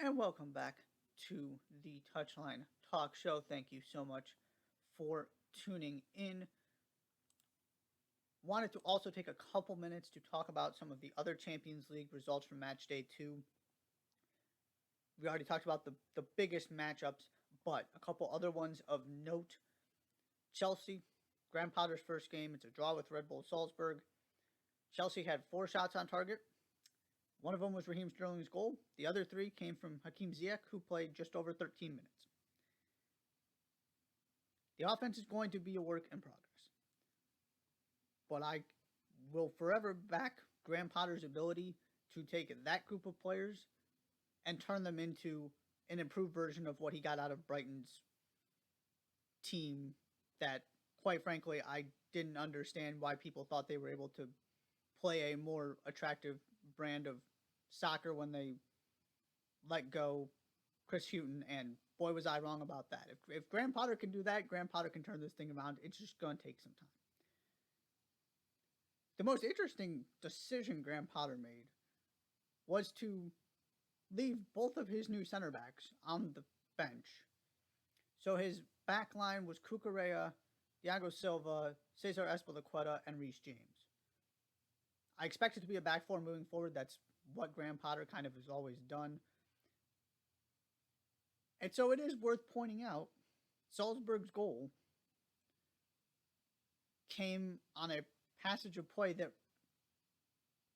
And welcome back to the Touchline Talk Show. Thank you so much for tuning in. Wanted to also take a couple minutes to talk about some of the other Champions League results from Matchday 2. We already talked about the biggest matchups, but a couple other ones of note. Chelsea, Graham Potter's first game, it's a draw with Red Bull Salzburg. Chelsea had 4 shots on target. One of them was Raheem Sterling's goal. The other 3 came from Hakim Ziyech, who played just over 13 minutes. The offense is going to be a work in progress. But I will forever back Graham Potter's ability to take that group of players and turn them into an improved version of what he got out of Brighton's team that, quite frankly, I didn't understand why people thought they were able to play a more attractive brand of soccer when they let go Chris Hughton, and boy was I wrong about that. If Graham Potter can do that, Graham Potter can turn this thing around. It's just going to take some time. The most interesting decision Graham Potter made was to leave both of his new center backs on the bench. So his back line was Cucurella, Thiago Silva, Cesar Azpilicueta, and Reece James. I expect it to be a back four moving forward. That's what Graham Potter kind of has always done. And so it is worth pointing out, Salzburg's goal came on a passage of play that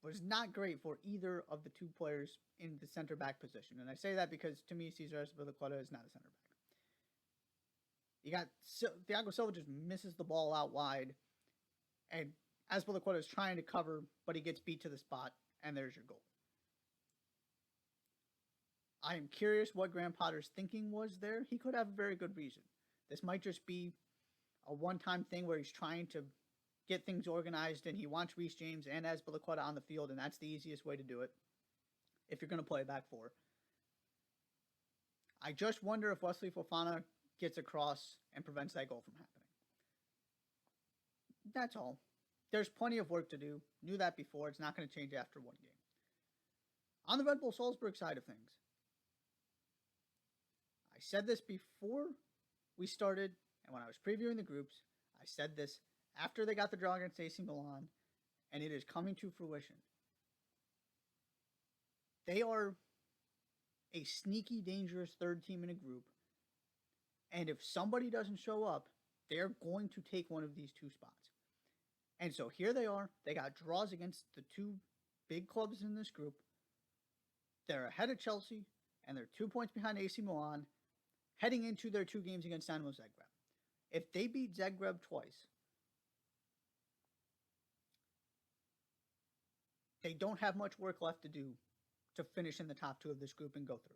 was not great for either of the two players in the center back position. And I say that because, to me, Cesar Azpilicueta is not a center back. You got Thiago Silva just misses the ball out wide, and Azpilicueta is trying to cover, but he gets beat to the spot, and there's your goal. I am curious what Graham Potter's thinking was there. He could have a very good reason. This might just be a one-time thing where he's trying to get things organized, and he wants Reece James and Azpilicueta on the field, and that's the easiest way to do it if you're going to play a back four. I just wonder if Wesley Fofana gets across and prevents that goal from happening. That's all. There's plenty of work to do. Knew that before. It's not going to change after one game. On the Red Bull Salzburg side of things, I said this before we started, and when I was previewing the groups, I said this after they got the draw against AC Milan, and it is coming to fruition. They are a sneaky, dangerous third team in a group, and if somebody doesn't show up, they're going to take one of these two spots. And so here they are. They got draws against the two big clubs in this group. They're ahead of Chelsea, and they're 2 points behind AC Milan, heading into their 2 games against Dynamo Zagreb. If they beat Zagreb twice, they don't have much work left to do to finish in the top 2 of this group and go through.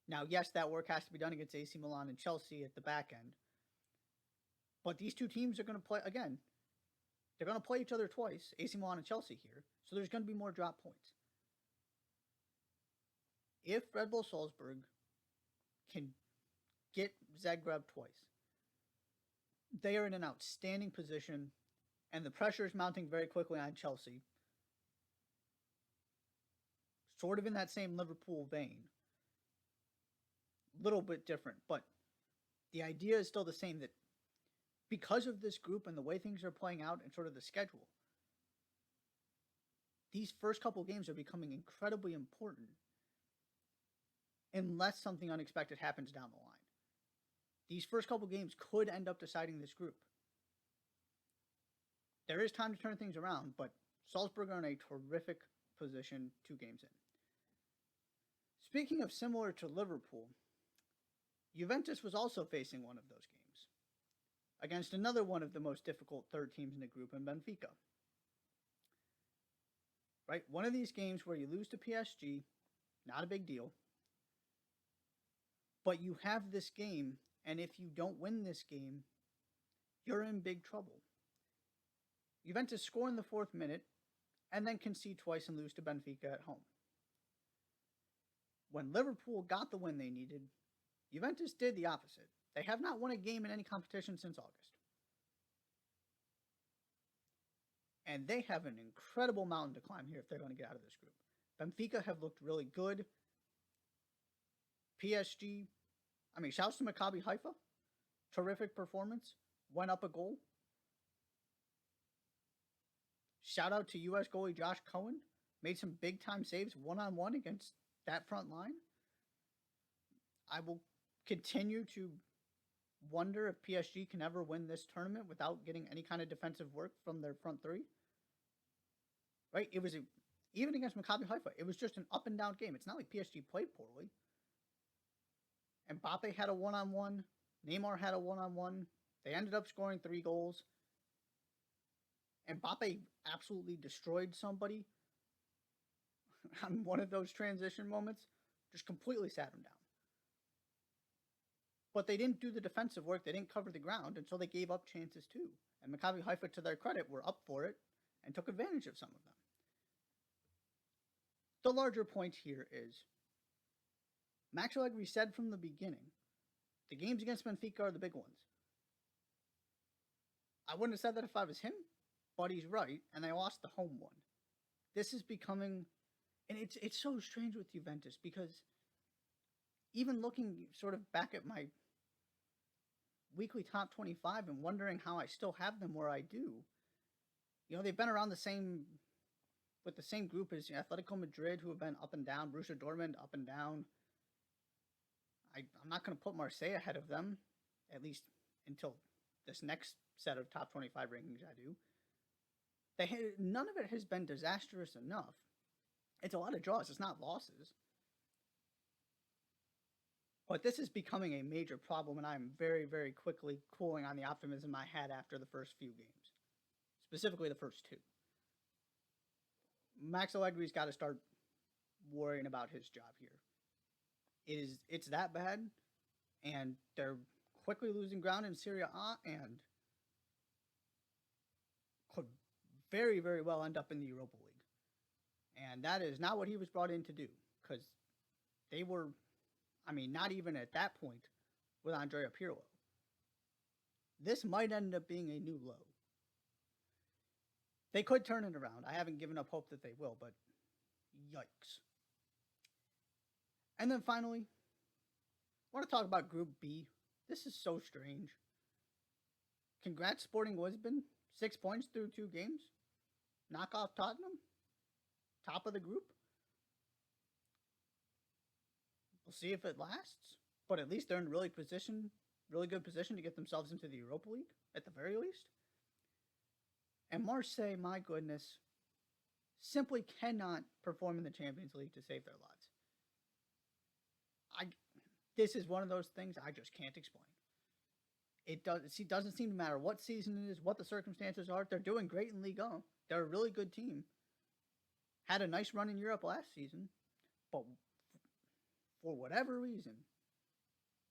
Now, yes, that work has to be done against AC Milan and Chelsea at the back end. But these two teams are going to play, again, they're going to play each other twice, AC Milan and Chelsea here, so there's going to be more drop points. If Red Bull Salzburg can get Zagreb twice, they are in an outstanding position, and the pressure is mounting very quickly on Chelsea. Sort of in that same Liverpool vein. A little bit different, but the idea is still the same, that because of this group and the way things are playing out and sort of the schedule, these first couple games are becoming incredibly important unless something unexpected happens down the line. These first couple games could end up deciding this group. There is time to turn things around, but Salzburg are in a terrific position 2 games in. Speaking of similar to Liverpool, Juventus was also facing one of those games against another one of the most difficult third teams in the group in Benfica. Right? One of these games where you lose to PSG, not a big deal. But you have this game, and if you don't win this game, you're in big trouble. Juventus score in the 4th minute, and then concede twice and lose to Benfica at home. When Liverpool got the win they needed, Juventus did the opposite. They have not won a game in any competition since August. And they have an incredible mountain to climb here if they're going to get out of this group. Benfica have looked really good. PSG, shouts to Maccabi Haifa. Terrific performance. Went up a goal. Shout out to U.S. goalie Josh Cohen. Made some big time saves one-on-one against that front line. I will continue to wonder if PSG can ever win this tournament without getting any kind of defensive work from their front three. Right? Even against Maccabi Haifa, it was just an up and down game. It's not like PSG played poorly. Mbappe had a one-on-one. Neymar had a one-on-one. They ended up scoring 3 goals. Mbappe absolutely destroyed somebody on one of those transition moments. Just completely sat him down. But they didn't do the defensive work. They didn't cover the ground, and so they gave up chances too. And Maccabi Haifa, to their credit, were up for it and took advantage of some of them. The larger point here is Max Allegri said from the beginning, the games against Benfica are the big ones. I wouldn't have said that if I was him, but he's right, and they lost the home one. This is becoming, and it's so strange with Juventus, because even looking sort of back at my weekly top 25 and wondering how I still have them where I do, they've been around with the same group as Atletico Madrid, who have been up and down, Borussia Dortmund up and down. I'm not going to put Marseille ahead of them, at least until this next set of top 25 rankings I do. None of it has been disastrous enough. It's a lot of draws. It's not losses. But this is becoming a major problem, and I'm very, very quickly cooling on the optimism I had after the first few games. Specifically the first 2. Max Allegri's got to start worrying about his job here. It's that bad, and they're quickly losing ground in Serie A, and could very, very well end up in the Europa League. And that is not what he was brought in to do, because they were, not even at that point with Andrea Pirlo. This might end up being a new low. They could turn it around. I haven't given up hope that they will, but yikes. And then finally, I want to talk about Group B. This is so strange. Congrats, Sporting Lisbon. 6 points through 2 games. Knock off Tottenham. Top of the group. We'll see if it lasts. But at least they're in really good position to get themselves into the Europa League, at the very least. And Marseille, my goodness, simply cannot perform in the Champions League to save their lives. This is one of those things I just can't explain. It doesn't seem to matter what season it is, what the circumstances are. They're doing great in Ligue 1. They're a really good team. Had a nice run in Europe last season. But for whatever reason,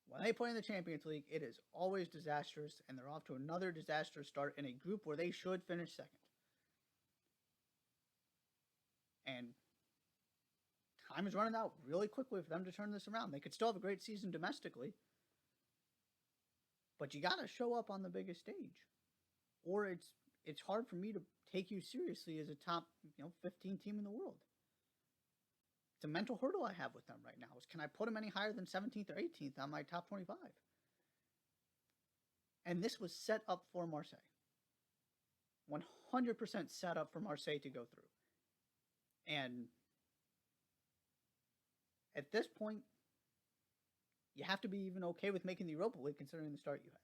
when they play in the Champions League, it is always disastrous, and they're off to another disastrous start in a group where they should finish second. And time is running out really quickly for them to turn this around. They could still have a great season domestically, but you got to show up on the biggest stage, or it's hard for me to take you seriously as a top 15 team in the world. It's a mental hurdle I have with them right now. Can I put them any higher than 17th or 18th on my top 25? And this was set up for Marseille. 100% set up for Marseille to go through. And at this point, you have to be even okay with making the Europa League considering the start you had.